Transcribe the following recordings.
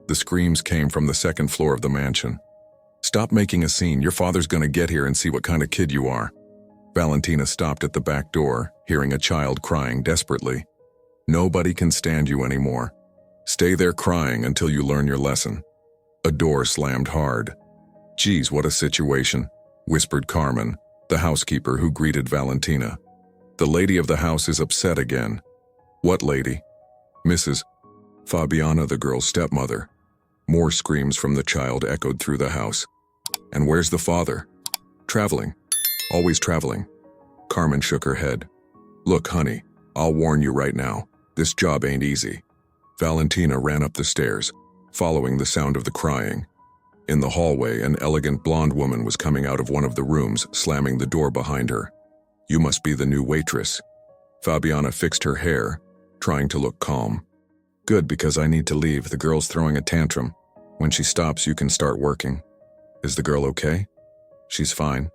The screams came from the second floor of the mansion. "Stop making a scene. Your father's gonna get here and see what kind of kid you are." Valentina stopped at the back door, hearing a child crying desperately. "Nobody can stand you anymore. Stay there crying until you learn your lesson." A door slammed hard. "Geez, what a situation," whispered Carmen, the housekeeper who greeted Valentina. "The lady of the house is upset again." "What lady?" "Mrs. Fabiana, the girl's stepmother." More screams from the child echoed through the house. "And where's the father?" "Traveling. Always traveling." Carmen shook her head. "Look, honey, I'll warn you right now. This job ain't easy." Valentina ran up the stairs, following the sound of the crying. In the hallway, an elegant blonde woman was coming out of one of the rooms, slamming the door behind her. "You must be the new waitress." Fabiana fixed her hair, trying to look calm. "Good, because I need to leave. The girl's throwing a tantrum. When she stops, you can start working." "Is the girl okay?" "She's fine.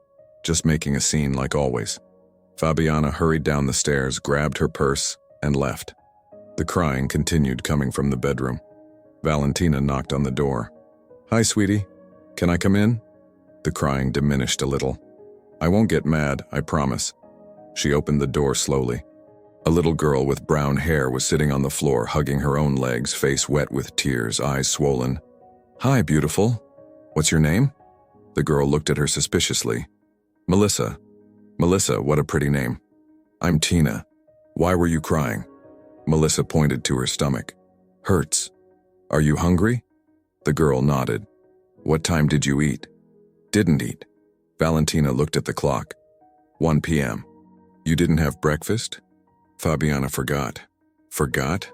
Just making a scene like always." Fabiana hurried down the stairs, grabbed her purse, and left. The crying continued coming from the bedroom. Valentina knocked on the door. "Hi, sweetie. Can I come in?" The crying diminished a little. "I won't get mad, I promise." She opened the door slowly. A little girl with brown hair was sitting on the floor, hugging her own legs, face wet with tears, eyes swollen. "Hi, beautiful. What's your name?" The girl looked at her suspiciously. "Melissa." "Melissa, what a pretty name." "I'm Tina. Why were you crying?" Melissa pointed to her stomach. "Hurts. Are you hungry?" The girl nodded. "What time did you eat?" "Didn't eat." Valentina looked at the clock. 1 p.m. "You didn't have breakfast?" Fabiana forgot. Forgot?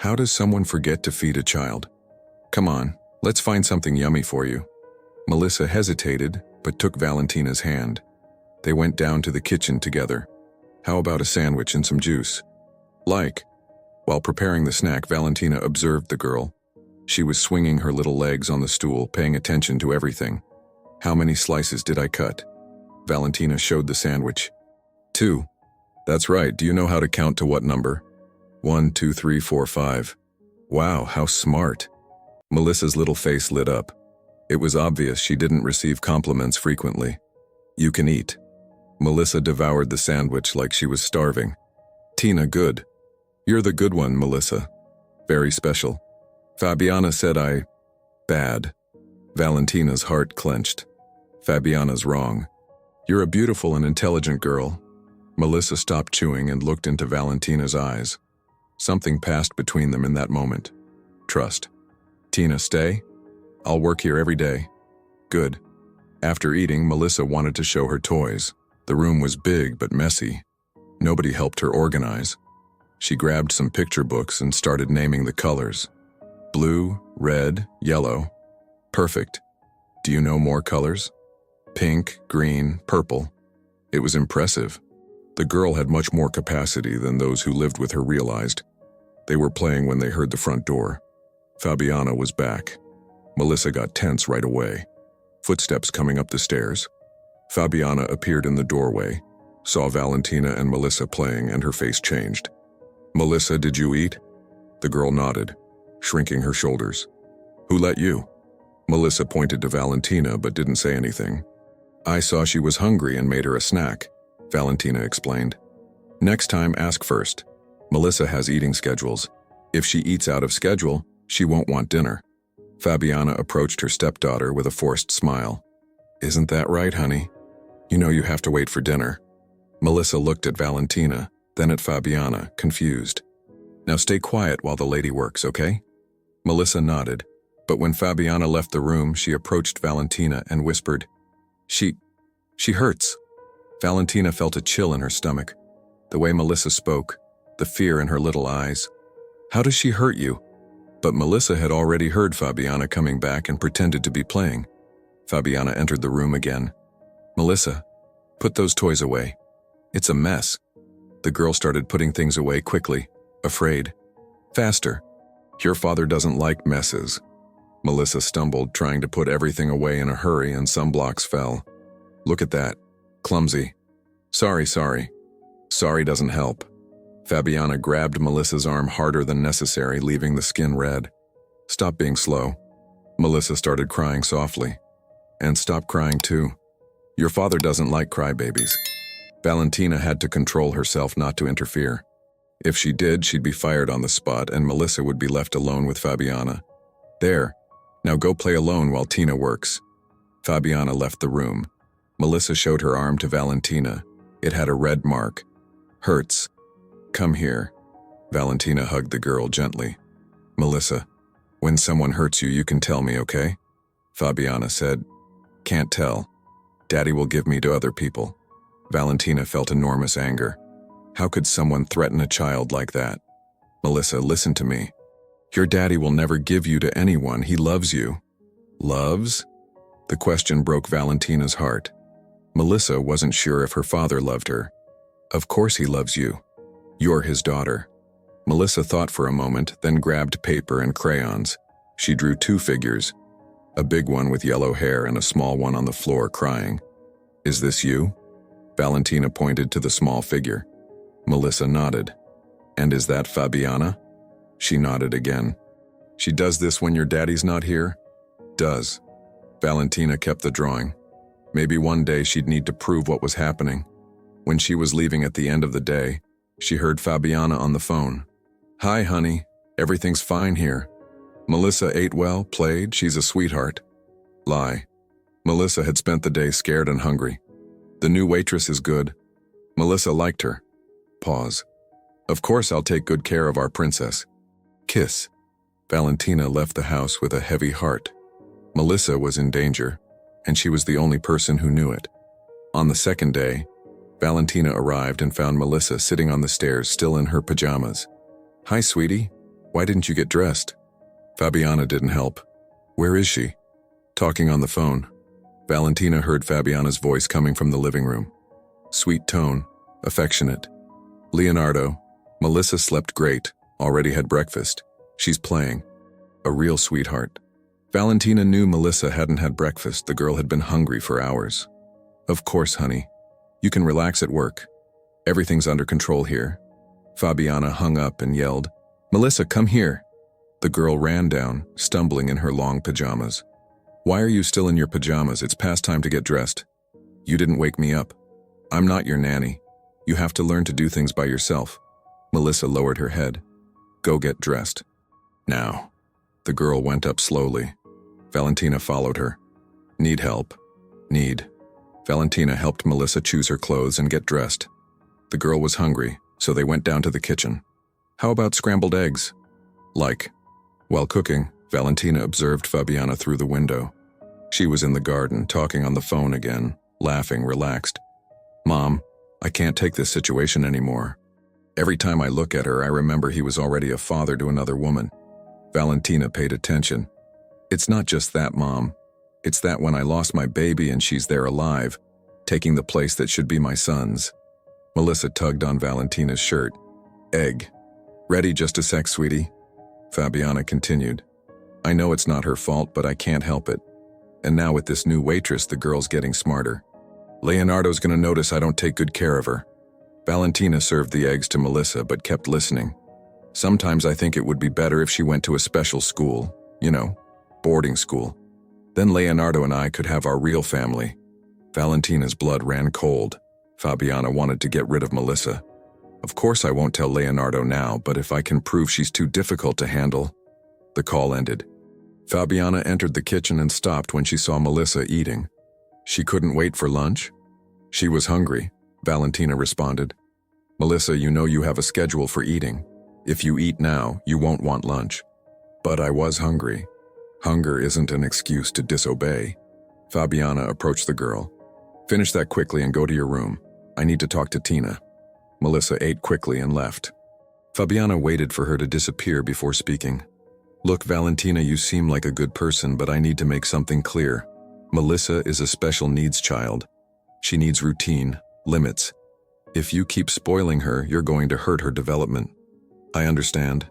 How does someone forget to feed a child? "Come on, let's find something yummy for you." Melissa hesitated, but took Valentina's hand. They went down to the kitchen together. "How about a sandwich and some juice?" "Like." While preparing the snack, Valentina observed the girl. She was swinging her little legs on the stool, paying attention to everything. "How many slices did I cut?" Valentina showed the sandwich. 2. "That's right. Do you know how to count to what number?" 1, 2, 3, 4, 5. "Wow, how smart." Melissa's little face lit up. It was obvious she didn't receive compliments frequently. "You can eat." Melissa devoured the sandwich like she was starving. "Tina, good. You're the good one, Melissa. Very special." Fabiana said bad. Valentina's heart clenched. Fabiana's wrong. "You're a beautiful and intelligent girl." Melissa stopped chewing and looked into Valentina's eyes. Something passed between them in that moment. Trust. "Tina, stay. I'll work here every day." "Good." After eating, Melissa wanted to show her toys. The room was big but messy. Nobody helped her organize. She grabbed some picture books and started naming the colors. Blue, red, yellow. Perfect. Do you know more colors? Pink, green, purple. It was impressive. The girl had much more capacity than those who lived with her realized. They were playing when they heard the front door. Fabiana was back. Melissa got tense right away. Footsteps coming up the stairs. Fabiana appeared in the doorway, saw Valentina and Melissa playing, and her face changed. "Melissa, did you eat?" The girl nodded, shrinking her shoulders. "Who let you?" Melissa pointed to Valentina but didn't say anything. "I saw she was hungry and made her a snack," Valentina explained. "Next time, ask first. Melissa has eating schedules. If she eats out of schedule, she won't want dinner." Fabiana approached her stepdaughter with a forced smile. "Isn't that right, honey? You know you have to wait for dinner." Melissa looked at Valentina, then at Fabiana, confused. "Now stay quiet while the lady works, okay?" Melissa nodded, but when Fabiana left the room, she approached Valentina and whispered, She hurts." Valentina felt a chill in her stomach. The way Melissa spoke, the fear in her little eyes. "How does she hurt you?" But Melissa had already heard Fabiana coming back and pretended to be playing. Fabiana entered the room again. "Melissa, put those toys away. It's a mess." The girl started putting things away quickly, afraid. "Faster. Your father doesn't like messes." Melissa stumbled, trying to put everything away in a hurry, and some blocks fell. "Look at that. Clumsy." Sorry. Sorry doesn't help." Fabiana grabbed Melissa's arm harder than necessary, leaving the skin red. Stop being slow. Melissa started crying softly. And stop crying too. Your father doesn't like crybabies. Valentina had to control herself not to interfere. If she did, she'd be fired on the spot and Melissa would be left alone with Fabiana. There. Now go play alone while Tina works. Fabiana left the room. Melissa showed her arm to Valentina. It had a red mark. Hurts. Come here. Valentina hugged the girl gently. Melissa, when someone hurts you, you can tell me, okay? Fabiana said. Can't tell. Daddy will give me to other people. Valentina felt enormous anger. How could someone threaten a child like that? Melissa, listen to me. Your daddy will never give you to anyone. He loves you. Loves? The question broke Valentina's heart. Melissa wasn't sure if her father loved her. Of course he loves you. You're his daughter. Melissa thought for a moment, then grabbed paper and crayons. She drew 2 figures, a big one with yellow hair and a small one on the floor crying. Is this you? Valentina pointed to the small figure. Melissa nodded. And is that Fabiana? She nodded again. She does this when your daddy's not here? Does. Valentina kept the drawing. Maybe one day she'd need to prove what was happening. When she was leaving at the end of the day, she heard Fabiana on the phone. Hi, honey. Everything's fine here. Melissa ate well, played, she's a sweetheart. Lie. Melissa had spent the day scared and hungry. The new waitress is good. Melissa liked her. Pause. Of course I'll take good care of our princess. Kiss. Valentina left the house with a heavy heart. Melissa was in danger, and she was the only person who knew it. On the second day, Valentina arrived and found Melissa sitting on the stairs still in her pajamas. Hi, sweetie. Why didn't you get dressed? Fabiana didn't help. Where is she? Talking on the phone. Valentina heard Fabiana's voice coming from the living room. Sweet tone, affectionate. Leonardo, Melissa slept great, already had breakfast. She's playing. A real sweetheart. Valentina knew Melissa hadn't had breakfast. The girl had been hungry for hours. Of course, honey. You can relax at work. Everything's under control here. Fabiana hung up and yelled, Melissa, come here. The girl ran down, stumbling in her long pajamas. Why are you still in your pajamas? It's past time to get dressed. You didn't wake me up. I'm not your nanny. You have to learn to do things by yourself. Melissa lowered her head. Go get dressed. Now. The girl went up slowly. Valentina followed her. Need help? Need. Valentina helped Melissa choose her clothes and get dressed. The girl was hungry, so they went down to the kitchen. How about scrambled eggs? Like. While cooking, Valentina observed Fabiana through the window. She was in the garden, talking on the phone again, laughing, relaxed. Mom, I can't take this situation anymore. Every time I look at her, I remember he was already a father to another woman. Valentina paid attention. It's not just that, Mom. It's that when I lost my baby and she's there alive, taking the place that should be my son's. Melissa tugged on Valentina's shirt. Egg. Ready just a sec, sweetie. Fabiana continued. I know it's not her fault, but I can't help it. And now with this new waitress, the girl's getting smarter. Leonardo's gonna notice I don't take good care of her. Valentina served the eggs to Melissa, but kept listening. Sometimes I think it would be better if she went to a special school, boarding school. Then Leonardo and I could have our real family. Valentina's blood ran cold. Fabiana wanted to get rid of Melissa. Of course I won't tell Leonardo now, but if I can prove she's too difficult to handle. The call ended. Fabiana entered the kitchen and stopped when she saw Melissa eating. She couldn't wait for lunch? She was hungry, Valentina responded. Melissa, you know you have a schedule for eating. If you eat now, you won't want lunch. But I was hungry. Hunger isn't an excuse to disobey. Fabiana approached the girl. Finish that quickly and go to your room. I need to talk to Tina. Melissa ate quickly and left. Fabiana waited for her to disappear before speaking. Look, Valentina, you seem like a good person, but I need to make something clear. Melissa is a special needs child. She needs routine, limits. If you keep spoiling her, you're going to hurt her development. I understand.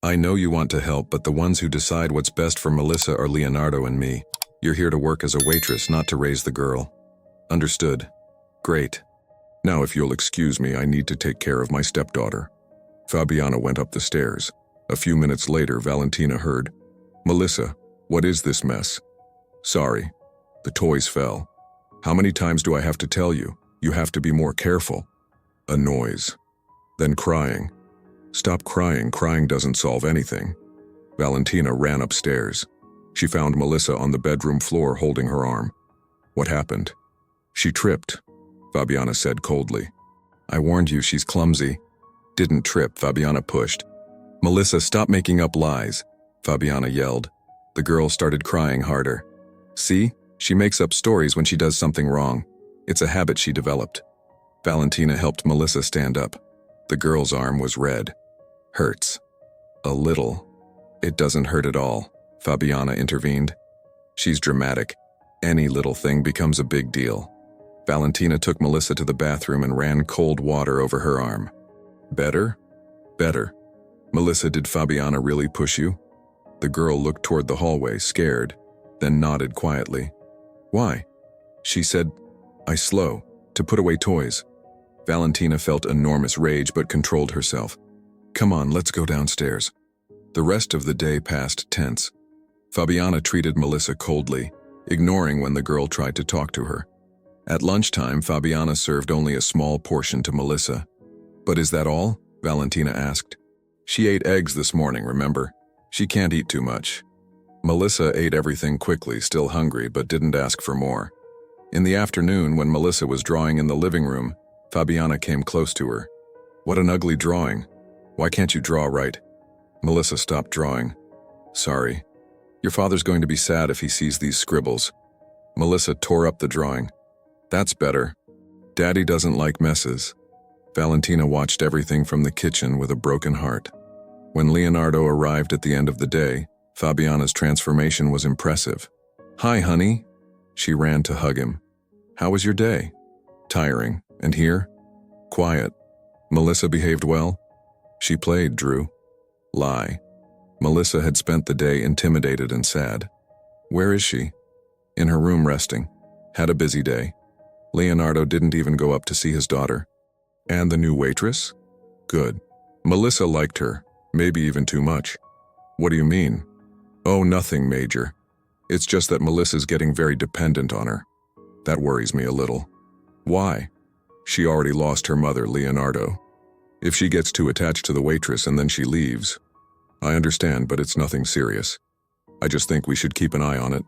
I know you want to help, but the ones who decide what's best for Melissa are Leonardo and me. You're here to work as a waitress, not to raise the girl. Understood. Great. Now if you'll excuse me, I need to take care of my stepdaughter. Fabiana went up the stairs. A few minutes later, Valentina heard, Melissa, what is this mess? Sorry, the toys fell. How many times do I have to tell you? You have to be more careful. A noise. Then crying. Stop crying, crying doesn't solve anything. Valentina ran upstairs. She found Melissa on the bedroom floor holding her arm. What happened? She tripped, Fabiana said coldly. I warned you, she's clumsy. Didn't trip, Fabiana pushed. Melissa, stop making up lies, Fabiana yelled. The girl started crying harder. See? She makes up stories when she does something wrong. It's a habit she developed. Valentina helped Melissa stand up. The girl's arm was red. Hurts. A little. It doesn't hurt at all, Fabiana intervened. She's dramatic. Any little thing becomes a big deal. Valentina took Melissa to the bathroom and ran cold water over her arm. Better? Better. Melissa, did Fabiana really push you? The girl looked toward the hallway, scared, then nodded quietly. Why? She said, to put away toys. Valentina felt enormous rage but controlled herself. Come on, let's go downstairs. The rest of the day passed tense. Fabiana treated Melissa coldly, ignoring when the girl tried to talk to her. At lunchtime, Fabiana served only a small portion to Melissa. But is that all? Valentina asked. She ate eggs this morning, remember? She can't eat too much. Melissa ate everything quickly, still hungry, but didn't ask for more. In the afternoon, when Melissa was drawing in the living room, Fabiana came close to her. What an ugly drawing. Why can't you draw right? Melissa stopped drawing. Sorry. Your father's going to be sad if he sees these scribbles. Melissa tore up the drawing. That's better. Daddy doesn't like messes. Valentina watched everything from the kitchen with a broken heart. When Leonardo arrived at the end of the day, Fabiana's transformation was impressive. Hi, honey. She ran to hug him. How was your day? Tiring. And here? Quiet. Melissa behaved well? She played, Drew. Lie. Melissa had spent the day intimidated and sad. Where is she? In her room resting. Had a busy day. Leonardo didn't even go up to see his daughter. And the new waitress? Good. Melissa liked her, maybe even too much. What do you mean? Oh, nothing major. It's just that Melissa's getting very dependent on her. That worries me a little. Why? She already lost her mother, Leonardo. If she gets too attached to the waitress and then she leaves. I understand, but it's nothing serious. I just think we should keep an eye on it.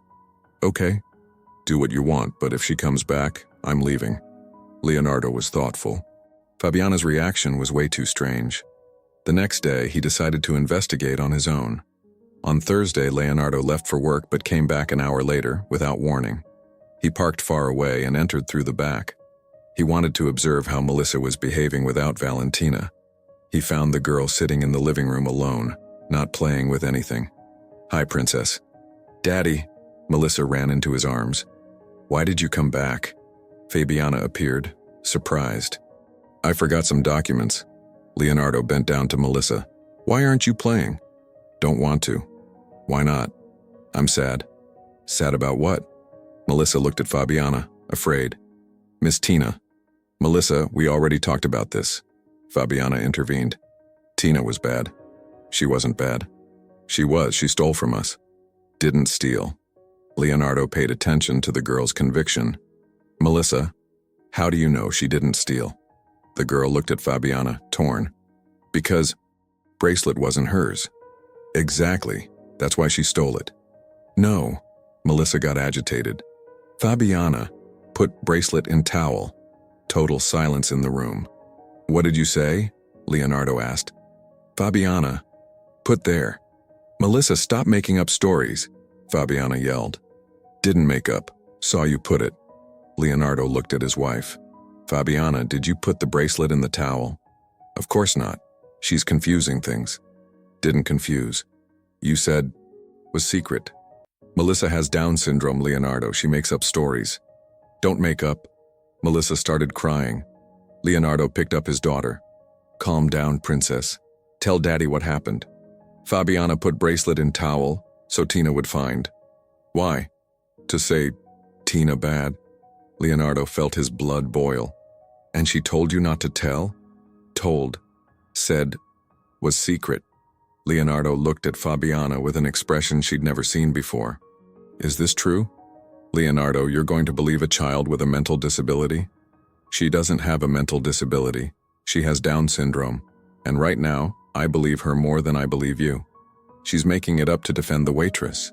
Okay. Do what you want, but if she comes back, I'm leaving. Leonardo was thoughtful. Fabiana's reaction was way too strange. The next day, he decided to investigate on his own. On Thursday, Leonardo left for work but came back an hour later, without warning. He parked far away and entered through the back. He wanted to observe how Melissa was behaving without Valentina. He found the girl sitting in the living room alone, not playing with anything. Hi, Princess. Daddy. Melissa ran into his arms. Why did you come back? Fabiana appeared, surprised. I forgot some documents. Leonardo bent down to Melissa. Why aren't you playing? Don't want to. Why not? I'm sad. Sad about what? Melissa looked at Fabiana, afraid. Miss Tina. Melissa, we already talked about this. Fabiana intervened. Tina was bad. She wasn't bad. She stole from us. Didn't steal. Leonardo paid attention to the girl's conviction. Melissa, how do you know she didn't steal? The girl looked at Fabiana, torn. Because bracelet wasn't hers. Exactly. That's why she stole it. No. Melissa got agitated. Fabiana, put bracelet in towel. Total silence in the room. What did you say? Leonardo asked. Fabiana, put there. Melissa, stop making up stories, Fabiana yelled. Didn't make up. Saw you put it. Leonardo looked at his wife. Fabiana, did you put the bracelet in the towel? Of course not. She's confusing things. Didn't confuse. You said, was secret. Melissa has Down syndrome, Leonardo. She makes up stories. Don't make up. Melissa started crying. Leonardo picked up his daughter. Calm down, princess. Tell daddy what happened. Fabiana put bracelet in towel so Tina would find. Why? To say Tina bad? Leonardo felt his blood boil. And she told you not to tell? Told. Said. Was secret. Leonardo looked at Fabiana with an expression she'd never seen before. Is this true? Leonardo, you're going to believe a child with a mental disability? She doesn't have a mental disability. She has Down syndrome. And right now, I believe her more than I believe you. She's making it up to defend the waitress.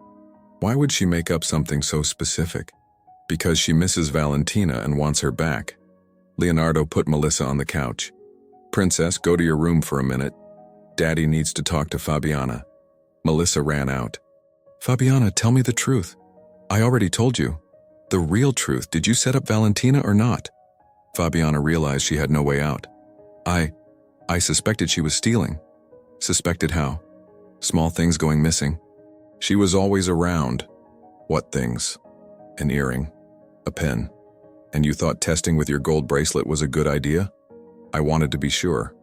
Why would she make up something so specific? Because she misses Valentina and wants her back. Leonardo put Melissa on the couch. Princess, go to your room for a minute. Daddy needs to talk to Fabiana. Melissa ran out. Fabiana, tell me the truth. I already told you. The real truth. Did you set up Valentina or not? Fabiana realized she had no way out. I suspected she was stealing. Suspected how? Small things going missing. She was always around. What things? An earring. A pen. And you thought testing with your gold bracelet was a good idea? I wanted to be sure.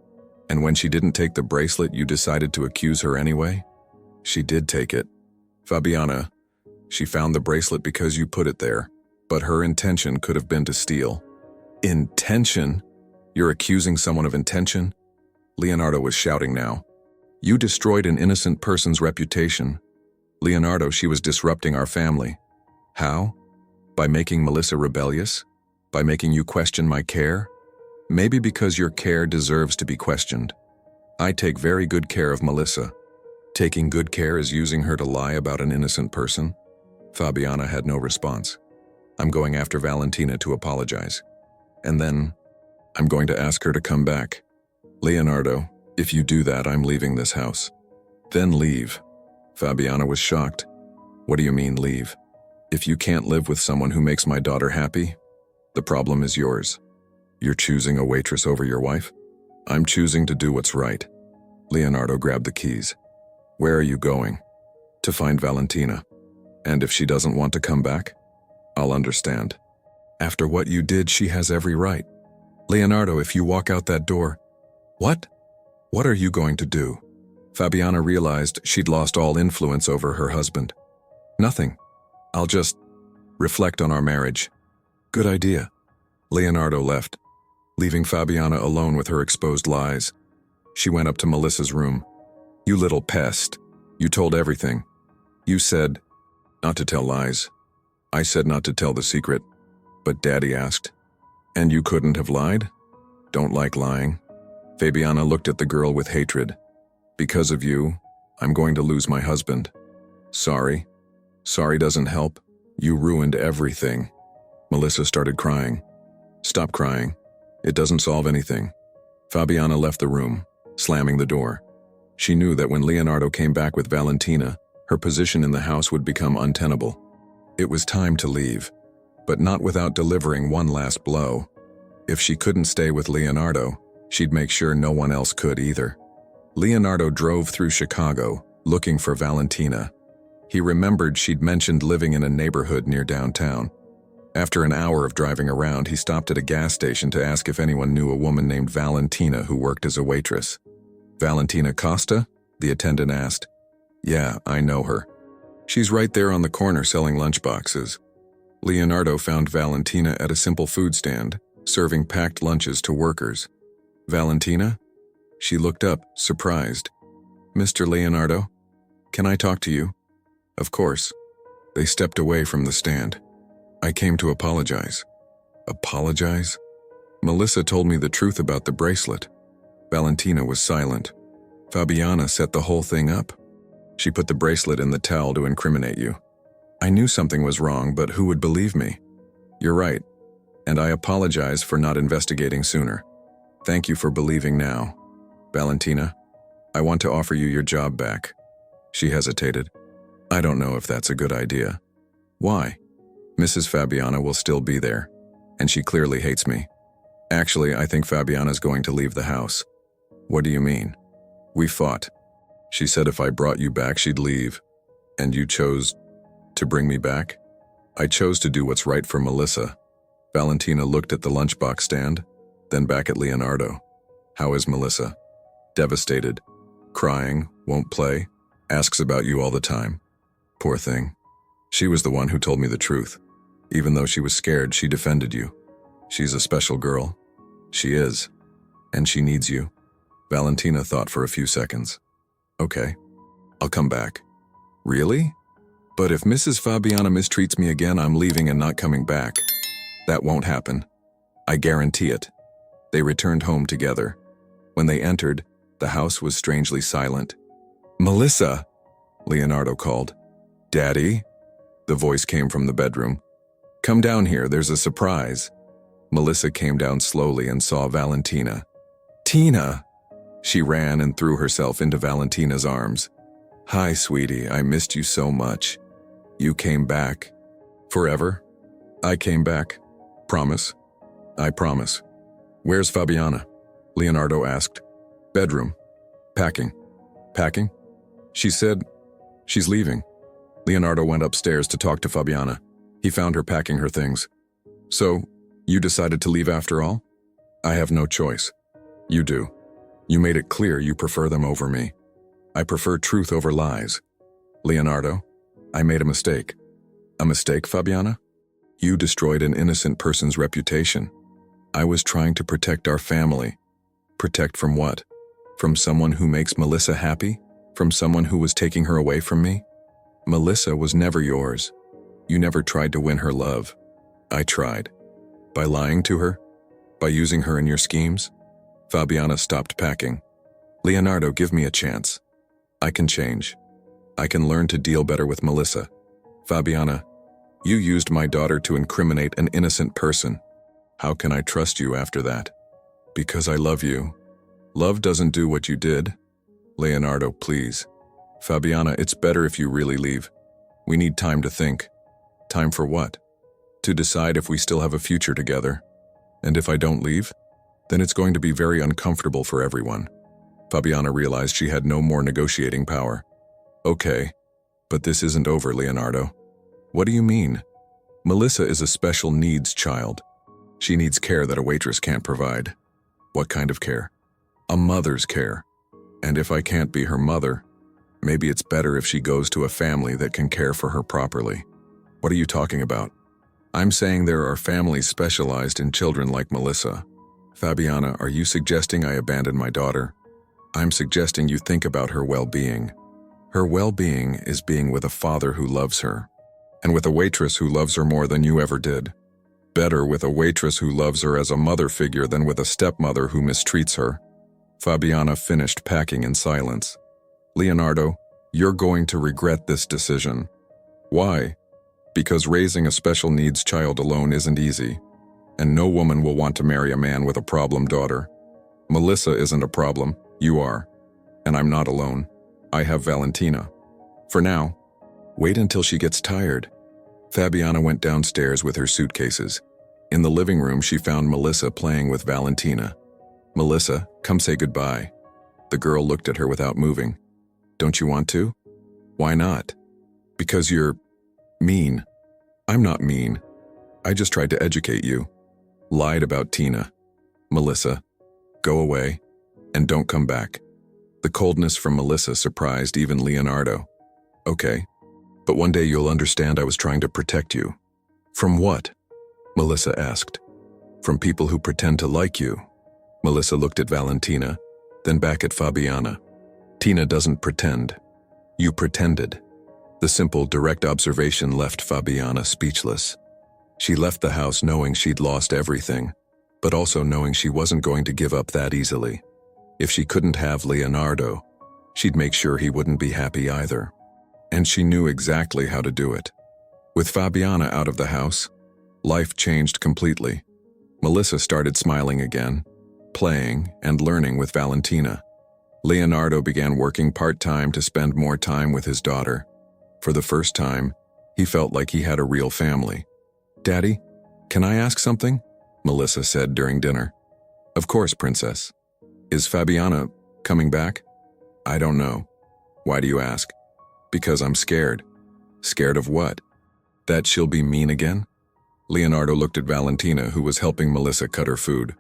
And when she didn't take the bracelet, you decided to accuse her anyway? She did take it. Fabiana, she found the bracelet because you put it there, but her intention could have been to steal. Intention? You're accusing someone of intention? Leonardo was shouting now. You destroyed an innocent person's reputation. Leonardo, she was disrupting our family. How? By making Melissa rebellious? By making you question my care? Maybe because your care deserves to be questioned. I take very good care of Melissa. Taking good care is using her to lie about an innocent person? Fabiana had no response. I'm going after Valentina to apologize. And then, I'm going to ask her to come back. Leonardo, if you do that, I'm leaving this house. Then leave. Fabiana was shocked. What do you mean, leave? If you can't live with someone who makes my daughter happy, the problem is yours. You're choosing a waitress over your wife? I'm choosing to do what's right. Leonardo grabbed the keys. Where are you going? To find Valentina. And if she doesn't want to come back, I'll understand. After what you did, she has every right. Leonardo, if you walk out that door... What? What are you going to do? Fabiana realized she'd lost all influence over her husband. Nothing. I'll just reflect on our marriage. Good idea. Leonardo left, leaving Fabiana alone with her exposed lies. She went up to Melissa's room. You little pest. You told everything. You said not to tell lies. I said not to tell the secret, but Daddy asked. And you couldn't have lied? Don't like lying. Fabiana looked at the girl with hatred. Because of you, I'm going to lose my husband. Sorry. Sorry doesn't help. You ruined everything. Melissa started crying. Stop crying. It doesn't solve anything. Fabiana left the room, slamming the door. She knew that when Leonardo came back with Valentina, her position in the house would become untenable. It was time to leave, but not without delivering one last blow. If she couldn't stay with Leonardo, she'd make sure no one else could either. Leonardo drove through Chicago, looking for Valentina. He remembered she'd mentioned living in a neighborhood near downtown. After an hour of driving around, he stopped at a gas station to ask if anyone knew a woman named Valentina who worked as a waitress. Valentina Costa? The attendant asked. Yeah, I know her. She's right there on the corner selling lunchboxes. Leonardo found Valentina at a simple food stand, serving packed lunches to workers. Valentina? She looked up, surprised. Mr. Leonardo? Can I talk to you? Of course. They stepped away from the stand. I came to apologize. Apologize? Melissa told me the truth about the bracelet. Valentina was silent. Fabiana set the whole thing up. She put the bracelet in the towel to incriminate you. I knew something was wrong, but who would believe me? You're right, and I apologize for not investigating sooner. Thank you for believing now. Valentina, I want to offer you your job back. She hesitated. I don't know if that's a good idea. Why? Mrs. Fabiana will still be there, and she clearly hates me. Actually, I think Fabiana's going to leave the house. What do you mean? We fought. She said if I brought you back, she'd leave. And you chose to bring me back? I chose to do what's right for Melissa. Valentina looked at the lunchbox stand, then back at Leonardo. How is Melissa? Devastated. Crying, won't play, asks about you all the time. Poor thing. She was the one who told me the truth. Even though she was scared, she defended you. She's a special girl. She is. And she needs you. Valentina thought for a few seconds. Okay. I'll come back. Really? But if Mrs. Fabiana mistreats me again, I'm leaving and not coming back. That won't happen. I guarantee it. They returned home together. When they entered, the house was strangely silent. Melissa, Leonardo called. Daddy? The voice came from the bedroom. Come down here, there's a surprise. Melissa came down slowly and saw Valentina. Tina! She ran and threw herself into Valentina's arms. Hi, sweetie, I missed you so much. You came back. Forever? I came back. Promise? I promise. Where's Fabiana? Leonardo asked. Bedroom. Packing. Packing? She said she's leaving. Leonardo went upstairs to talk to Fabiana. He found her packing her things. So, you decided to leave after all? I have no choice. You do. You made it clear you prefer them over me. I prefer truth over lies. Leonardo, I made a mistake. A mistake, Fabiana? You destroyed an innocent person's reputation. I was trying to protect our family. Protect from what? From someone who makes Melissa happy? From someone who was taking her away from me? Melissa was never yours. You never tried to win her love. I tried. By lying to her? By using her in your schemes? Fabiana stopped packing. Leonardo, give me a chance. I can change. I can learn to deal better with Melissa. Fabiana, you used my daughter to incriminate an innocent person. How can I trust you after that? Because I love you. Love doesn't do what you did. Leonardo, please. Fabiana, it's better if you really leave. We need time to think. Time for what? To decide if we still have a future together. And if I don't leave, then it's going to be very uncomfortable for everyone. Fabiana realized she had no more negotiating power. Okay, but this isn't over, Leonardo. What do you mean? Melissa is a special needs child. She needs care that a waitress can't provide. What kind of care? A mother's care. And if I can't be her mother, maybe it's better if she goes to a family that can care for her properly. What are you talking about? I'm saying there are families specialized in children like Melissa. Fabiana, are you suggesting I abandon my daughter? I'm suggesting you think about her well-being. Her well-being is being with a father who loves her, and with a waitress who loves her more than you ever did. Better with a waitress who loves her as a mother figure than with a stepmother who mistreats her. Fabiana finished packing in silence. Leonardo, you're going to regret this decision. Why? Because raising a special needs child alone isn't easy, and no woman will want to marry a man with a problem daughter. Melissa isn't a problem, you are. And I'm not alone. I have Valentina. For now, wait until she gets tired. Fabiana went downstairs with her suitcases. In the living room, she found Melissa playing with Valentina. Melissa, come say goodbye. The girl looked at her without moving. Don't you want to? Why not? Because you're mean. I'm not mean. I just tried to educate you. Lied about Tina. Melissa, go away and don't come back. The coldness from Melissa surprised even Leonardo. Okay, but one day you'll understand I was trying to protect you. From what? Melissa asked. From people who pretend to like you. Melissa looked at Valentina, then back at Fabiana. Tina doesn't pretend. You pretended. The simple, direct observation left Fabiana speechless. She left the house knowing she'd lost everything, but also knowing she wasn't going to give up that easily. If she couldn't have Leonardo, she'd make sure he wouldn't be happy either. And she knew exactly how to do it. With Fabiana out of the house, life changed completely. Melissa started smiling again, playing and learning with Valentina. Leonardo began working part-time to spend more time with his daughter. For the first time, he felt like he had a real family. Daddy, can I ask something? Melissa said during dinner. Of course, princess. Is Fabiana coming back? I don't know. Why do you ask? Because I'm scared. Scared of what? That she'll be mean again? Leonardo looked at Valentina, who was helping Melissa cut her food.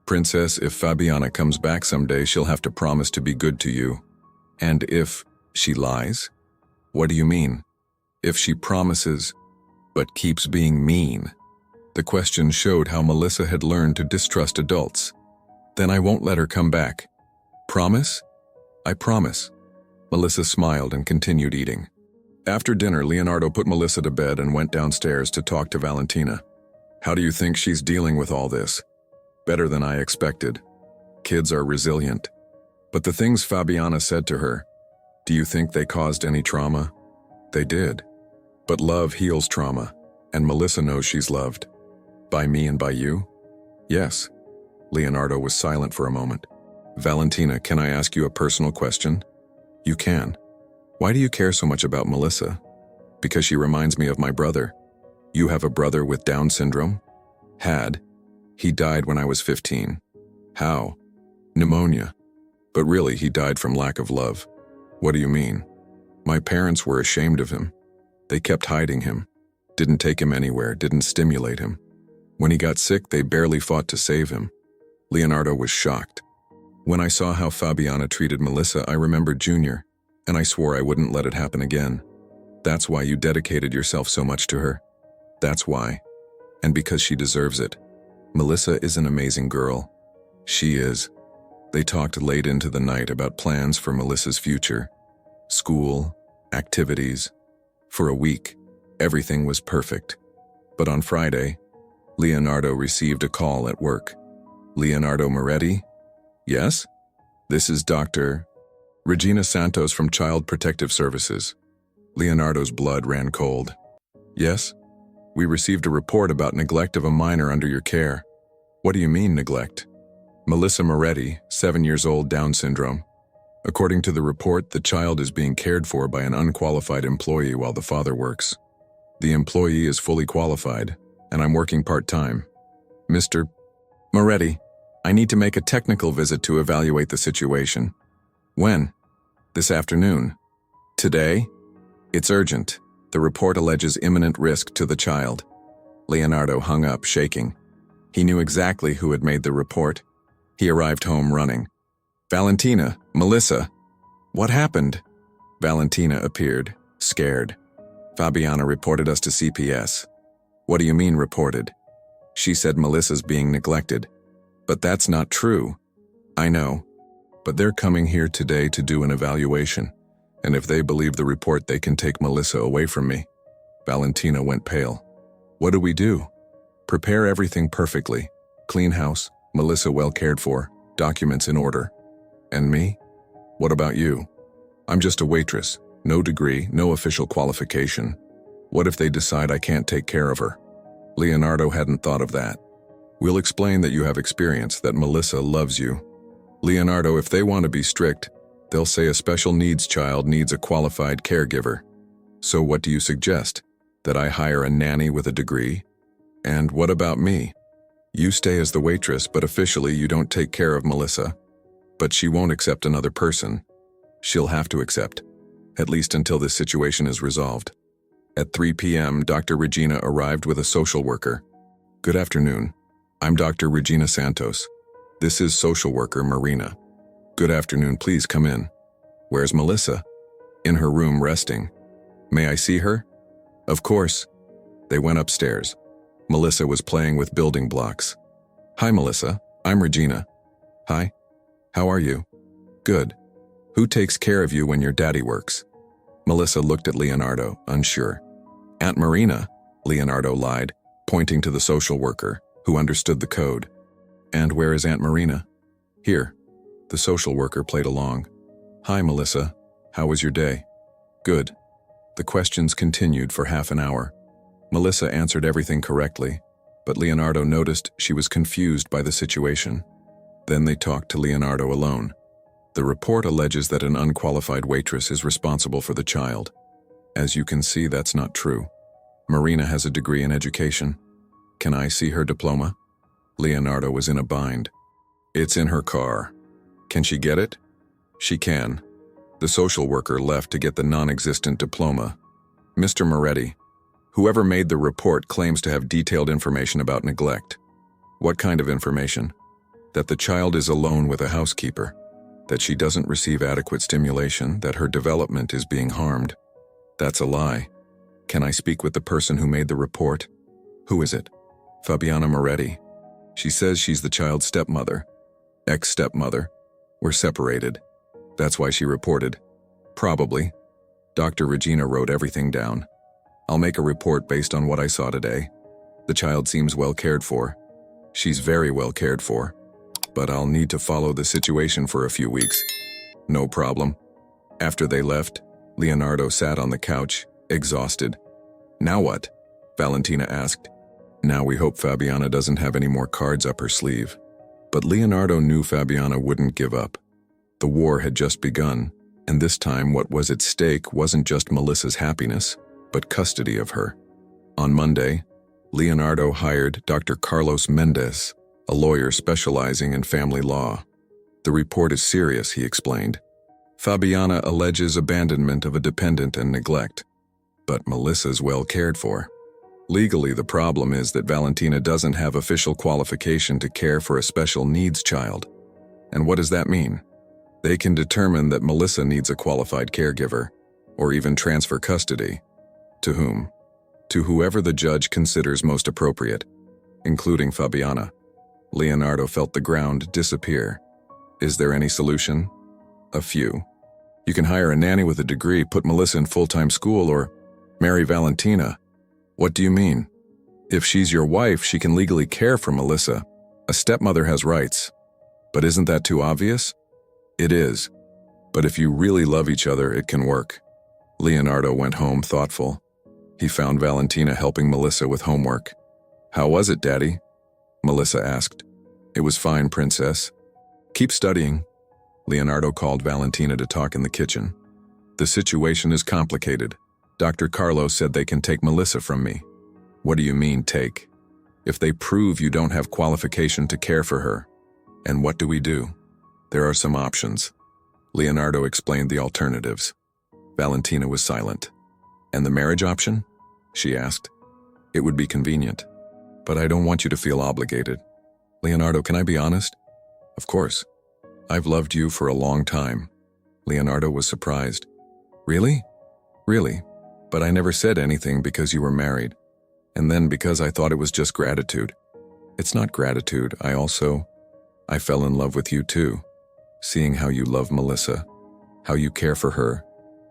Princess, if Fabiana comes back someday, she'll have to promise to be good to you. And if she lies? What do you mean? If she promises, but keeps being mean? The question showed how Melissa had learned to distrust adults. Then I won't let her come back. Promise? I promise. Melissa smiled and continued eating. After dinner, Leonardo put Melissa to bed and went downstairs to talk to Valentina. How do you think she's dealing with all this? Better than I expected. Kids are resilient. But the things Fabiana said to her, do you think they caused any trauma? They did. But love heals trauma, and Melissa knows she's loved. By me and by you? Yes. Leonardo was silent for a moment. Valentina, can I ask you a personal question? You can. Why do you care so much about Melissa? Because she reminds me of my brother. You have a brother with Down syndrome? Had. He died when I was 15. How? Pneumonia. But really, he died from lack of love. What do you mean? My parents were ashamed of him. They kept hiding him. Didn't take him anywhere, didn't stimulate him. When he got sick, they barely fought to save him. Leonardo was shocked. When I saw how Fabiana treated Melissa, I remembered Junior, and I swore I wouldn't let it happen again. That's why you dedicated yourself so much to her. That's why. And because she deserves it. Melissa is an amazing girl. She is. They talked late into the night about plans for Melissa's future. School, activities. For a week, everything was perfect. But on Friday, Leonardo received a call at work. Leonardo Moretti? Yes? This is Dr. Regina Santos from Child Protective Services. Leonardo's blood ran cold. Yes? We received a report about neglect of a minor under your care. What do you mean, neglect? Melissa Moretti, 7 years old, Down syndrome. According to the report, the child is being cared for by an unqualified employee while the father works. The employee is fully qualified, and I'm working part-time. Mr. Moretti, I need to make a technical visit to evaluate the situation. When? This afternoon. Today? It's urgent. The report alleges imminent risk to the child. Leonardo hung up, shaking. He knew exactly who had made the report. He arrived home running. Valentina, Melissa. What happened? Valentina appeared, scared. Fabiana reported us to CPS. What do you mean reported? She said Melissa's being neglected. But that's not true. I know. But they're coming here today to do an evaluation. And if they believe the report, they can take Melissa away from me. Valentina went pale. What do we do? Prepare everything perfectly. Clean house, Melissa well cared for, documents in order. And me? What about you? I'm just a waitress. No degree, no official qualification. What if they decide I can't take care of her? Leonardo hadn't thought of that. We'll explain that you have experience, that Melissa loves you. Leonardo, if they want to be strict, they'll say a special needs child needs a qualified caregiver. So what do you suggest? That I hire a nanny with a degree? And what about me? You stay as the waitress, but officially you don't take care of Melissa. But she won't accept another person. She'll have to accept, at least until this situation is resolved. At 3 p.m., Dr. Regina arrived with a social worker. Good afternoon. I'm Dr. Regina Santos. This is social worker Marina. Good afternoon, please come in. Where's Melissa? In her room resting. May I see her? Of course. They went upstairs. Melissa was playing with building blocks. Hi, Melissa. I'm Regina. Hi. How are you? Good. Who takes care of you when your daddy works? Melissa looked at Leonardo, unsure. Aunt Marina, Leonardo lied, pointing to the social worker, who understood the code. And where is Aunt Marina? Here. The social worker played along. Hi, Melissa. How was your day? Good. The questions continued for half an hour. Melissa answered everything correctly, but Leonardo noticed she was confused by the situation. Then they talked to Leonardo alone. The report alleges that an unqualified waitress is responsible for the child. As you can see, that's not true. Marina has a degree in education. Can I see her diploma? Leonardo was in a bind. It's in her car. Can she get it? She can. The social worker left to get the non-existent diploma. Mr. Moretti, whoever made the report claims to have detailed information about neglect. What kind of information? That the child is alone with a housekeeper, that she doesn't receive adequate stimulation, that her development is being harmed. That's a lie. Can I speak with the person who made the report? Who is it? Fabiana Moretti. She says she's the child's stepmother. Ex-stepmother. We're separated. That's why she reported. Probably. Dr. Regina wrote everything down. I'll make a report based on what I saw today. The child seems well cared for. She's very well cared for. But I'll need to follow the situation for a few weeks. No problem. After they left, Leonardo sat on the couch, exhausted. Now what? Valentina asked. Now we hope Fabiana doesn't have any more cards up her sleeve. But Leonardo knew Fabiana wouldn't give up. The war had just begun, and this time what was at stake wasn't just Melissa's happiness, but custody of her. On Monday, Leonardo hired Dr. Carlos Mendez, a lawyer specializing in family law. The report is serious, he explained. Fabiana alleges abandonment of a dependent and neglect, but Melissa's well cared for. Legally, the problem is that Valentina doesn't have official qualification to care for a special needs child. And what does that mean? They can determine that Melissa needs a qualified caregiver, or even transfer custody. To whom? To whoever the judge considers most appropriate, including Fabiana. Leonardo felt the ground disappear. Is there any solution? A few. You can hire a nanny with a degree, put Melissa in full-time school, or marry Valentina. What do you mean? If she's your wife, she can legally care for Melissa. A stepmother has rights. But isn't that too obvious? It is. But if you really love each other, it can work. Leonardo went home thoughtful. He found Valentina helping Melissa with homework. How was it, Daddy? Melissa asked. It was fine, Princess. Keep studying. Leonardo called Valentina to talk in the kitchen. The situation is complicated. Dr. Carlos said they can take Melissa from me. What do you mean, take? If they prove you don't have qualification to care for her. And what do we do? There are some options. Leonardo explained the alternatives. Valentina was silent. And the marriage option? She asked. It would be convenient. But I don't want you to feel obligated. Leonardo, can I be honest? Of course. I've loved you for a long time. Leonardo was surprised. Really? Really. But I never said anything because you were married. And then because I thought it was just gratitude. It's not gratitude. I fell in love with you too. Seeing how you love Melissa, how you care for her,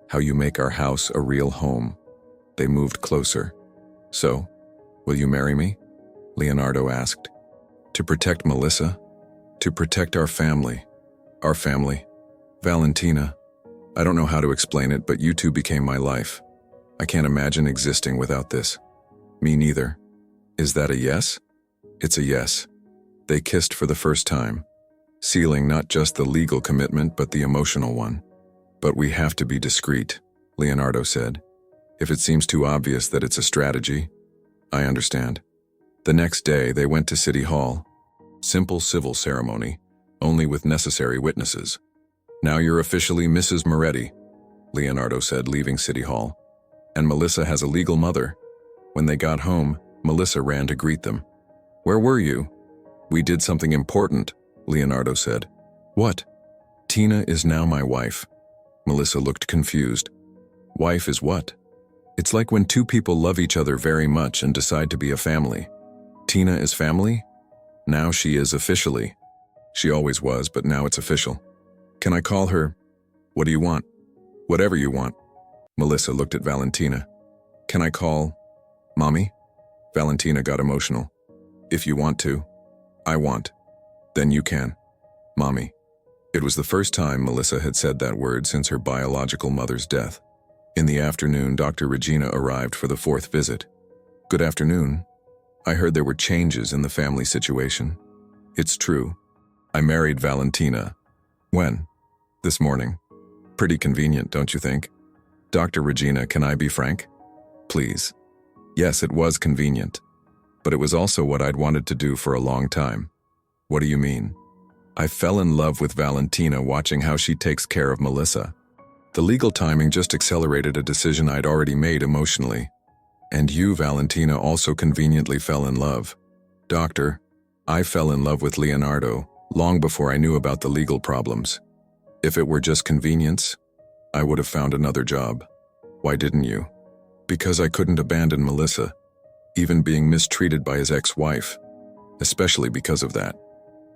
how you make our house a real home. They moved closer. So, will you marry me? Leonardo asked. To protect Melissa? To protect our family. Our family. Valentina. I don't know how to explain it, but you two became my life. I can't imagine existing without this. Me neither. Is that a yes? It's a yes. They kissed for the first time, sealing not just the legal commitment but the emotional one. But we have to be discreet, Leonardo said. If it seems too obvious that it's a strategy, I understand. The next day, they went to City Hall. Simple civil ceremony, only with necessary witnesses. Now you're officially Mrs. Moretti, Leonardo said, leaving City Hall. And Melissa has a legal mother. When they got home, Melissa ran to greet them. Where were you? We did something important, Leonardo said. What? Tina is now my wife. Melissa looked confused. Wife is what? It's like when two people love each other very much and decide to be a family. Tina is family? Now she is officially. She always was, but now it's official. Can I call her? What do you want? Whatever you want. Melissa looked at Valentina. Can I call Mommy? Valentina got emotional. If you want to. I want. Then you can. Mommy. It was the first time Melissa had said that word since her biological mother's death. In the afternoon, Dr. Regina arrived for the 4th visit. Good afternoon. I heard there were changes in the family situation. It's true. I married Valentina. When? This morning. Pretty convenient, don't you think? Dr. Regina, can I be frank? Please. Yes, it was convenient. But it was also what I'd wanted to do for a long time. What do you mean? I fell in love with Valentina watching how she takes care of Melissa. The legal timing just accelerated a decision I'd already made emotionally. And you, Valentina, also conveniently fell in love. Doctor, I fell in love with Leonardo long before I knew about the legal problems. If it were just convenience, I would have found another job. Why didn't you? Because I couldn't abandon Melissa, even being mistreated by his ex-wife. Especially because of that.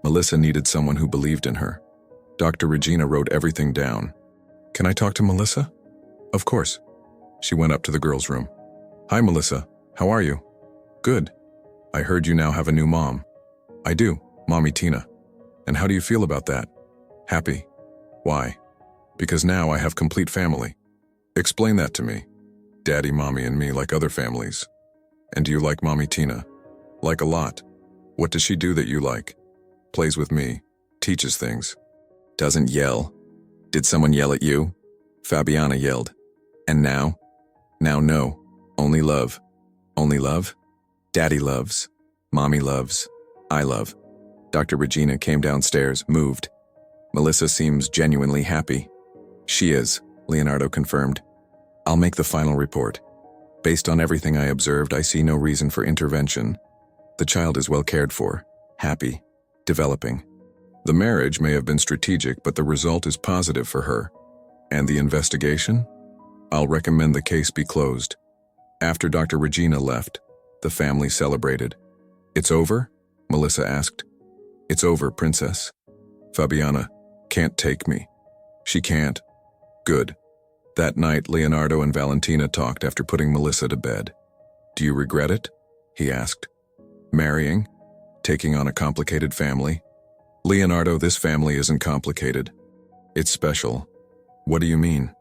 Melissa needed someone who believed in her. Dr. Regina wrote everything down. Can I talk to Melissa? Of course. She went up to the girl's room. Hi, Melissa. How are you? Good. I heard you now have a new mom. I do, Mommy Tina. And how do you feel about that? Happy. Why? Because now I have complete family. Explain that to me. Daddy, Mommy, and me like other families. And do you like Mommy Tina? Like a lot. What does she do that you like? Plays with me. Teaches things. Doesn't yell. Did someone yell at you? Fabiana yelled. And now? Now no. Only love. Only love? Daddy loves. Mommy loves. I love. Dr. Regina came downstairs, moved. Melissa seems genuinely happy. She is, Leonardo confirmed. I'll make the final report. Based on everything I observed, I see no reason for intervention. The child is well cared for, happy, developing. The marriage may have been strategic, but the result is positive for her. And the investigation? I'll recommend the case be closed. After Dr. Regina left, the family celebrated. It's over? Melissa asked. It's over, Princess. Fabiana can't take me. She can't. Good. That night, Leonardo and Valentina talked after putting Melissa to bed. Do you regret it? He asked. Marrying? Taking on a complicated family? Leonardo, this family isn't complicated. It's special. What do you mean?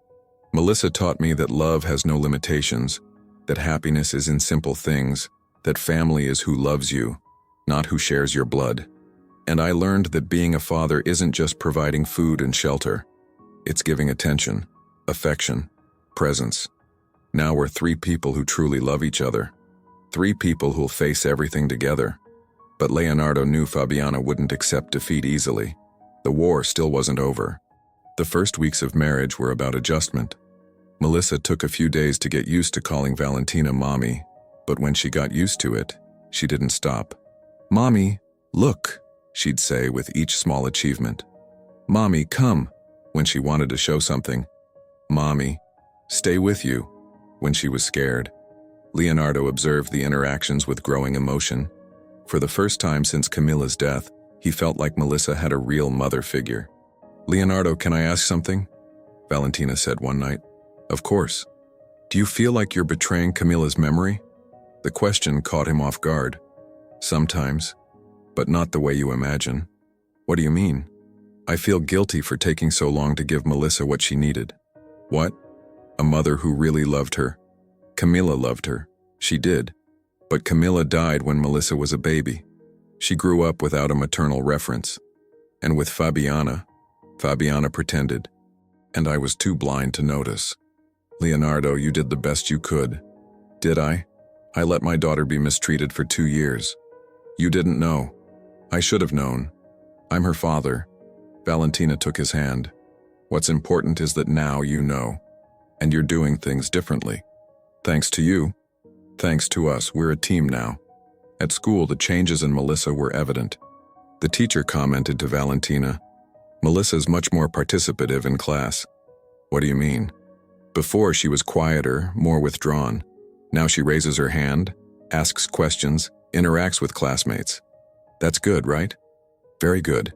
Melissa taught me that love has no limitations, that happiness is in simple things, that family is who loves you, not who shares your blood. And I learned that being a father isn't just providing food and shelter. It's giving attention, affection, presence. Now we're 3 people who truly love each other. 3 people who'll face everything together. But Leonardo knew Fabiana wouldn't accept defeat easily. The war still wasn't over. The first weeks of marriage were about adjustment. Melissa took a few days to get used to calling Valentina Mommy, but when she got used to it, she didn't stop. Mommy, look, she'd say with each small achievement. Mommy, come, when she wanted to show something. Mommy, stay with you, when she was scared. Leonardo observed the interactions with growing emotion. For the first time since Camilla's death, he felt like Melissa had a real mother figure. Leonardo, can I ask something? Valentina said one night. Of course. Do you feel like you're betraying Camilla's memory? The question caught him off guard. Sometimes, but not the way you imagine. What do you mean? I feel guilty for taking so long to give Melissa what she needed. What? A mother who really loved her. Camilla loved her. She did. But Camilla died when Melissa was a baby. She grew up without a maternal reference. And with Fabiana pretended. And I was too blind to notice. Leonardo, you did the best you could. Did I? I let my daughter be mistreated for 2 years. You didn't know. I should have known. I'm her father. Valentina took his hand. What's important is that now you know. And you're doing things differently. Thanks to you. Thanks to us, we're a team now. At school, the changes in Melissa were evident. The teacher commented to Valentina, Melissa's much more participative in class. What do you mean? Before, she was quieter, more withdrawn. Now she raises her hand, asks questions, interacts with classmates. That's good, right? Very good.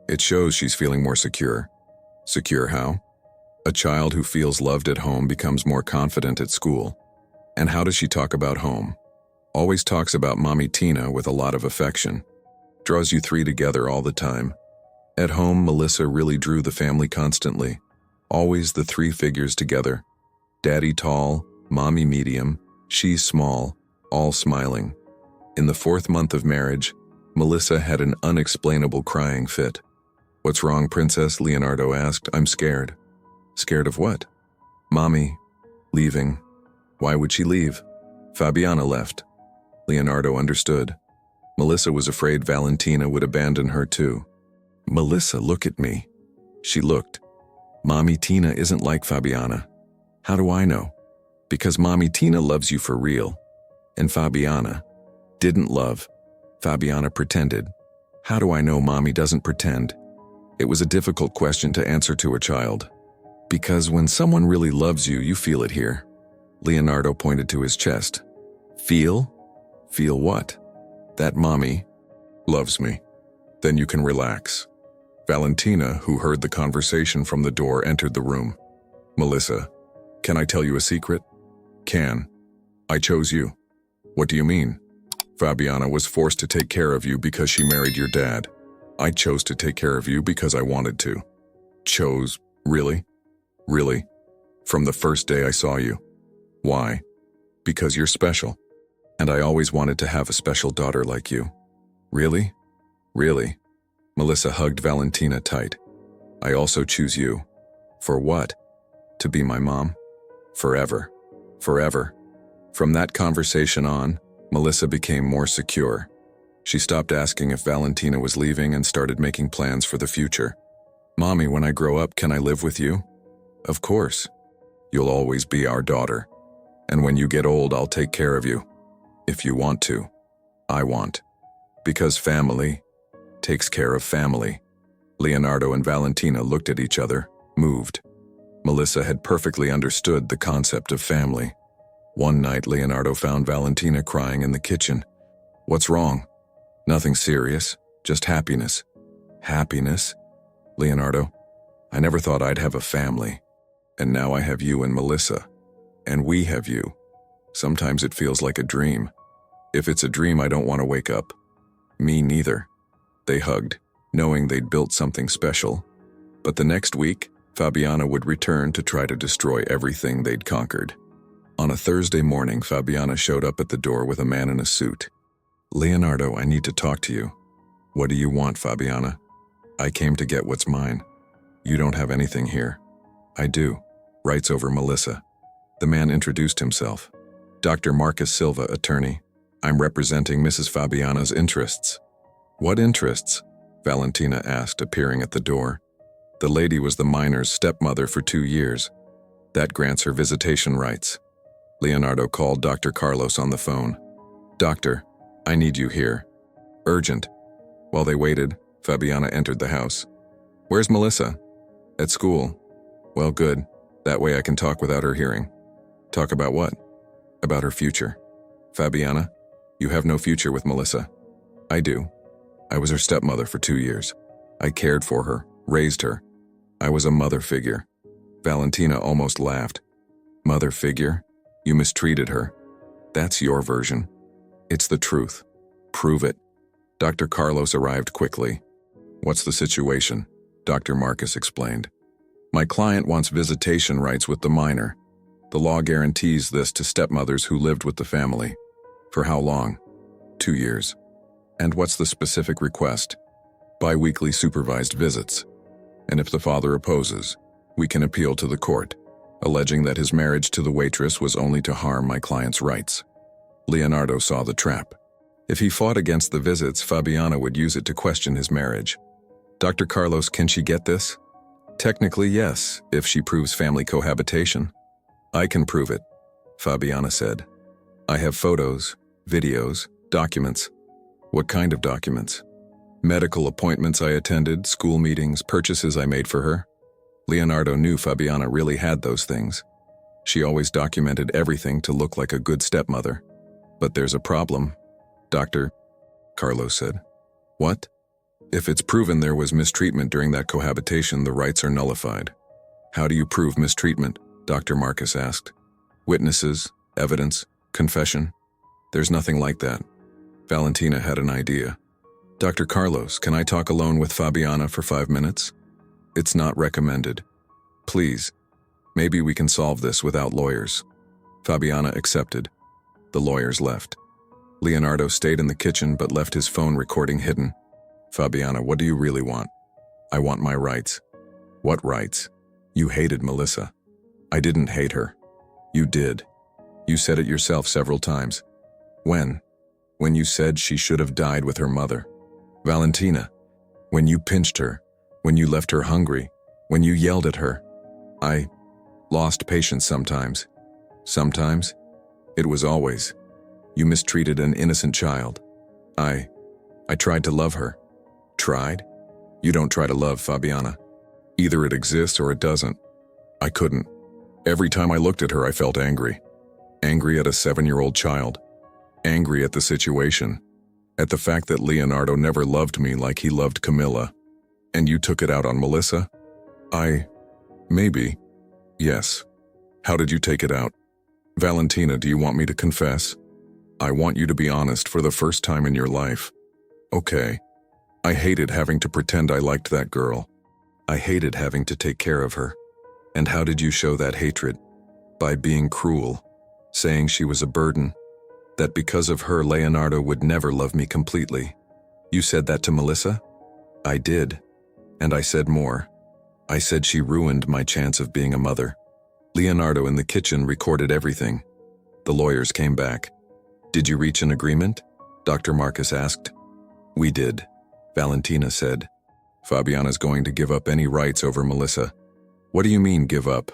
It shows she's feeling more secure. Secure how? A child who feels loved at home becomes more confident at school. And how does she talk about home? Always talks about Mommy Tina with a lot of affection. Draws you 3 together all the time. At home, Melissa really drew the family constantly. Always the 3 figures together. Daddy tall, Mommy medium, she small, all smiling. In the 4th month of marriage, Melissa had an unexplainable crying fit. What's wrong, Princess? Leonardo asked. I'm scared. Scared of what? Mommy. Leaving. Why would she leave? Fabiana left. Leonardo understood. Melissa was afraid Valentina would abandon her too. Melissa, look at me. She looked. Mommy Tina isn't like Fabiana. How do I know? Because Mommy Tina loves you for real. And Fabiana didn't love. Fabiana pretended. How do I know Mommy doesn't pretend? It was a difficult question to answer to a child. Because when someone really loves you, you feel it here. Leonardo pointed to his chest. Feel? Feel what? That Mommy loves me. Then you can relax. Valentina, who heard the conversation from the door, entered the room. Melissa, can I tell you a secret? Can. I chose you. What do you mean? Fabiana was forced to take care of you because she married your dad. I chose to take care of you because I wanted to. Chose? Really? Really? From the first day I saw you. Why? Because you're special. And I always wanted to have a special daughter like you. Really? Really? Melissa hugged Valentina tight. I also choose you. For what? To be my mom? Forever. Forever. From that conversation on, Melissa became more secure. She stopped asking if Valentina was leaving and started making plans for the future. Mommy, when I grow up, can I live with you? Of course. You'll always be our daughter. And when you get old, I'll take care of you. If you want to. I want. Because family takes care of family. Leonardo and Valentina looked at each other, moved. Melissa had perfectly understood the concept of family. One night, Leonardo found Valentina crying in the kitchen. What's wrong? Nothing serious, just happiness. Happiness? Leonardo, I never thought I'd have a family. And now I have you and Melissa. And we have you. Sometimes it feels like a dream. If it's a dream, I don't want to wake up. Me neither. They hugged, knowing they'd built something special. But the next week, Fabiana would return to try to destroy everything they'd conquered. On a Thursday morning, Fabiana showed up at the door with a man in a suit. Leonardo, I need to talk to you. What do you want, Fabiana? I came to get what's mine. You don't have anything here. I do. Rights over Melissa. The man introduced himself. Dr. Marcus Silva, attorney. I'm representing Mrs. Fabiana's interests. What interests? Valentina asked, appearing at the door. The lady was the minor's stepmother for 2 years. That grants her visitation rights. Leonardo called Dr. Carlos on the phone. Doctor, I need you here. Urgent. While they waited, Fabiana entered the house. Where's Melissa? At school. Well, good. That way I can talk without her hearing. Talk about what? About her future. Fabiana, you have no future with Melissa. I do. I was her stepmother for 2 years. I cared for her, raised her. I was a mother figure. Valentina almost laughed. Mother figure? You mistreated her. That's your version. It's the truth. Prove it. Dr. Carlos arrived quickly. What's the situation? Dr. Marcus explained. My client wants visitation rights with the minor. The law guarantees this to stepmothers who lived with the family. For how long? 2 years. And what's the specific request? Bi-weekly supervised visits. And if the father opposes, we can appeal to the court, alleging that his marriage to the waitress was only to harm my client's rights. Leonardo saw the trap. If he fought against the visits, Fabiana would use it to question his marriage. Dr. Carlos, can she get this? Technically, yes, if she proves family cohabitation. I can prove it, Fabiana said. I have photos, videos, documents. What kind of documents? Medical appointments I attended, school meetings, purchases I made for her. Leonardo knew Fabiana really had those things. She always documented everything to look like a good stepmother. But there's a problem, Dr. Carlos said. What? If it's proven there was mistreatment during that cohabitation, the rights are nullified. How do you prove mistreatment? Dr. Marcus asked. Witnesses, evidence, confession? There's nothing like that. Valentina had an idea. Dr. Carlos, can I talk alone with Fabiana for 5 minutes? It's not recommended. Please. Maybe we can solve this without lawyers. Fabiana accepted. The lawyers left. Leonardo stayed in the kitchen but left his phone recording hidden. Fabiana, what do you really want? I want my rights. What rights? You hated Melissa. I didn't hate her. You did. You said it yourself several times. When? When you said she should have died with her mother. Valentina, when you pinched her, when you left her hungry, when you yelled at her. I lost patience sometimes. Sometimes? It was always. You mistreated an innocent child. I tried to love her. Tried? You don't try to love, Fabiana. Either it exists or it doesn't. I couldn't. Every time I looked at her, I felt angry. Angry at a 7-year-old child. Angry at the situation. At the fact that Leonardo never loved me like he loved Camilla. And you took it out on Melissa? Maybe. Yes. How did you take it out? Valentina, do you want me to confess? I want you to be honest for the first time in your life. Okay. I hated having to pretend I liked that girl. I hated having to take care of her. And how did you show that hatred? By being cruel, saying she was a burden, that because of her Leonardo would never love me completely. You said that to Melissa? I did. And I said more. I said she ruined my chance of being a mother. Leonardo in the kitchen recorded everything. The lawyers came back. Did you reach an agreement? Dr. Marcus asked. We did, Valentina said. Fabiana's going to give up any rights over Melissa. What do you mean, give up?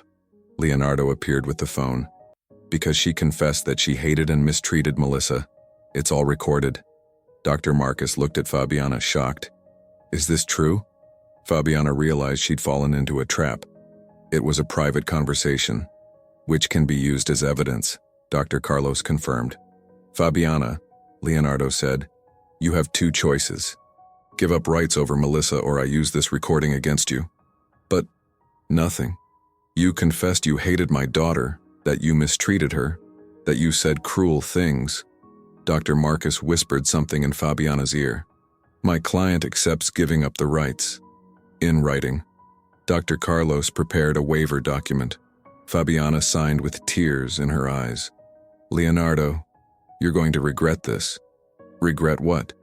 Leonardo appeared with the phone. Because she confessed that she hated and mistreated Melissa. It's all recorded. Dr. Marcus looked at Fabiana, shocked. Is this true? Fabiana realized she'd fallen into a trap. It was a private conversation, which can be used as evidence, Dr. Carlos confirmed. Fabiana, Leonardo said, you have two choices. Give up rights over Melissa or I use this recording against you. But nothing. You confessed you hated my daughter, that you mistreated her, that you said cruel things. Dr. Marcus whispered something in Fabiana's ear. My client accepts giving up the rights. In writing. Dr. Carlos prepared a waiver document. Fabiana signed with tears in her eyes. Leonardo, you're going to regret this. Regret what?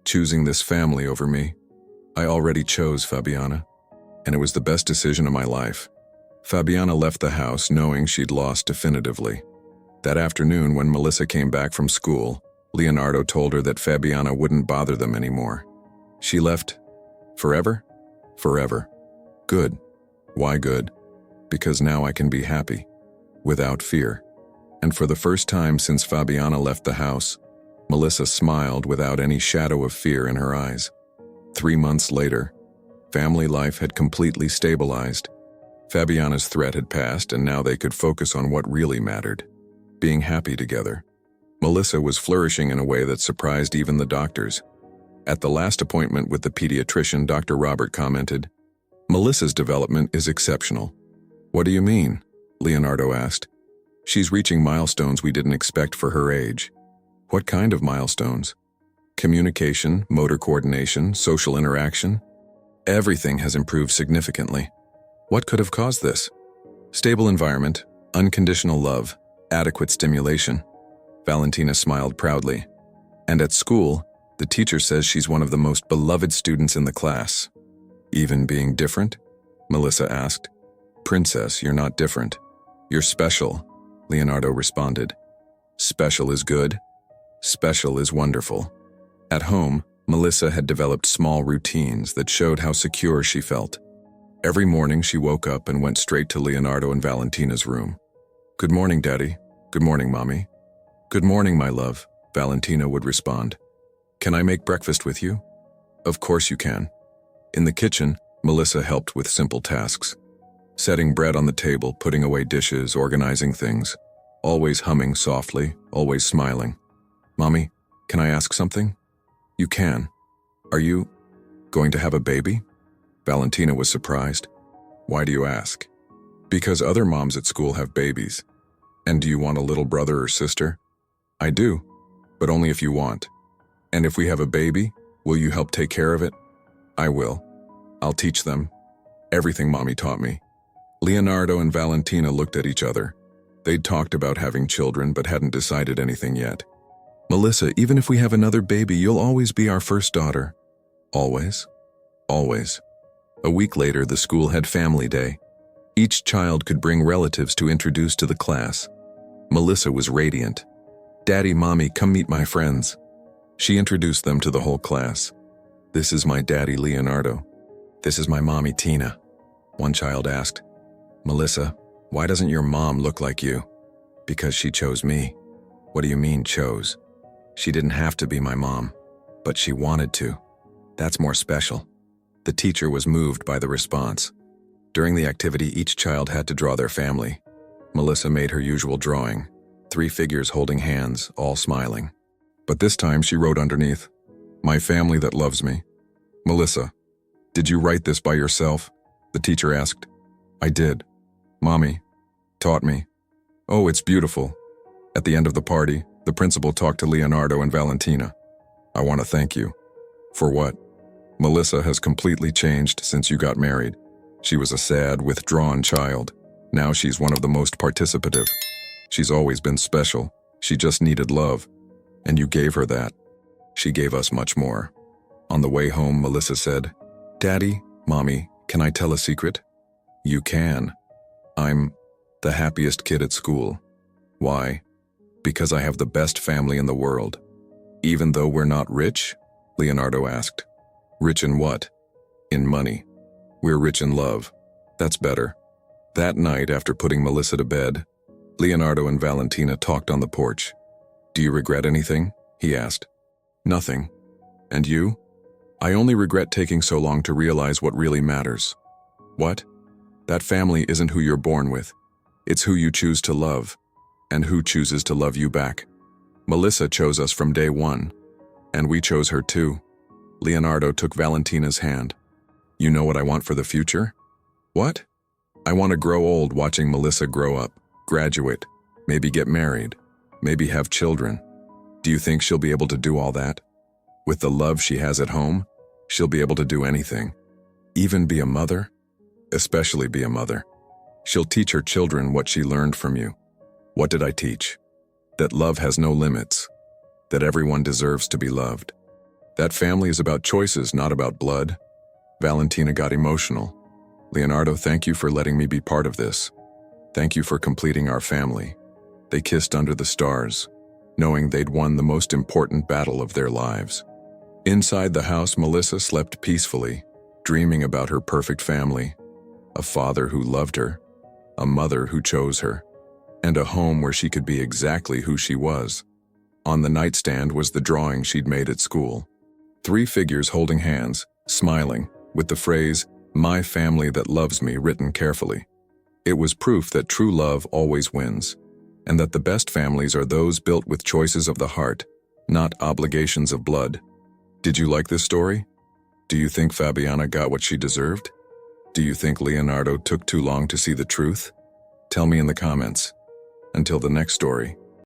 Choosing this family over me. I already chose Fabiana, and it was the best decision of my life. Fabiana left the house knowing she'd lost definitively. That afternoon, when Melissa came back from school, Leonardo told her that Fabiana wouldn't bother them anymore. She left. Forever? Forever. Good. Why good? Because now I can be happy. Without fear. And for the first time since Fabiana left the house, Melissa smiled without any shadow of fear in her eyes. 3 months later, family life had completely stabilized. Fabiana's threat had passed, and now they could focus on what really mattered. Being happy together. Melissa was flourishing in a way that surprised even the doctors. At the last appointment with the pediatrician, Dr. Robert commented, Melissa's development is exceptional. What do you mean? Leonardo asked. She's reaching milestones we didn't expect for her age. What kind of milestones? Communication, motor coordination, social interaction? Everything has improved significantly. What could have caused this? Stable environment, unconditional love, adequate stimulation. Valentina smiled proudly. And at school, the teacher says she's one of the most beloved students in the class. Even being different? Melissa asked. Princess, you're not different. You're special, Leonardo responded. Special is good. Special is wonderful. At home, Melissa had developed small routines that showed how secure she felt. Every morning she woke up and went straight to Leonardo and Valentina's room. Good morning, Daddy. Good morning, Mommy. Good morning, my love, Valentina would respond. Can I make breakfast with you? Of course you can. In the kitchen, Melissa helped with simple tasks. Setting bread on the table, putting away dishes, organizing things. Always humming softly, always smiling. Mommy, can I ask something? You can. Are you going to have a baby? Valentina was surprised. Why do you ask? Because other moms at school have babies. And do you want a little brother or sister? I do, but only if you want. And if we have a baby, will you help take care of it? I will. I'll teach them. Everything Mommy taught me. Leonardo and Valentina looked at each other. They'd talked about having children but hadn't decided anything yet. Melissa, even if we have another baby, you'll always be our first daughter. Always? Always. A week later, the school had family day. Each child could bring relatives to introduce to the class. Melissa was radiant. Daddy, Mommy, come meet my friends. She introduced them to the whole class. This is my daddy, Leonardo. This is my mommy, Tina. One child asked, Melissa, why doesn't your mom look like you? Because she chose me. What do you mean, chose? She didn't have to be my mom, but she wanted to. That's more special. The teacher was moved by the response. During the activity, each child had to draw their family. Melissa made her usual drawing, 3 figures holding hands, all smiling. But this time she wrote underneath, my family that loves me. Melissa, did you write this by yourself? The teacher asked. I did. Mommy, Taught me. Oh, it's beautiful. At the end of the party, the principal talked to Leonardo and Valentina. I want to thank you. For what? Melissa has completely changed since you got married. She was a sad, withdrawn child. Now she's one of the most participative. She's always been special. She just needed love. And you gave her that. She gave us much more. On the way home, Melissa said, Daddy, Mommy, can I tell a secret? You can. I'm the happiest kid at school. Why? Because I have the best family in the world. Even though we're not rich? Leonardo asked. Rich in what? In money. We're rich in love. That's better. That night, after putting Melissa to bed, Leonardo and Valentina talked on the porch. Do you regret anything? He asked. Nothing. And you? I only regret taking so long to realize what really matters. What? That family isn't who you're born with. It's who you choose to love, and who chooses to love you back. Melissa chose us from day one, and we chose her too. Leonardo took Valentina's hand. You know what I want for the future? What? I want to grow old watching Melissa grow up, graduate, maybe get married, maybe have children. Do you think she'll be able to do all that? With the love she has at home, she'll be able to do anything. Even be a mother? Especially be a mother. She'll teach her children what she learned from you. What did I teach? That love has no limits. That everyone deserves to be loved. That family is about choices, not about blood. Valentina got emotional. Leonardo, thank you for letting me be part of this. Thank you for completing our family. They kissed under the stars, knowing they'd won the most important battle of their lives. Inside the house, Melissa slept peacefully, dreaming about her perfect family, a father who loved her, a mother who chose her, and a home where she could be exactly who she was. On the nightstand was the drawing she'd made at school. 3 figures holding hands, smiling, with the phrase, "My family that loves me," written carefully. It was proof that true love always wins, and that the best families are those built with choices of the heart, not obligations of blood. Did you like this story? Do you think Fabiana got what she deserved? Do you think Leonardo took too long to see the truth? Tell me in the comments. Until the next story.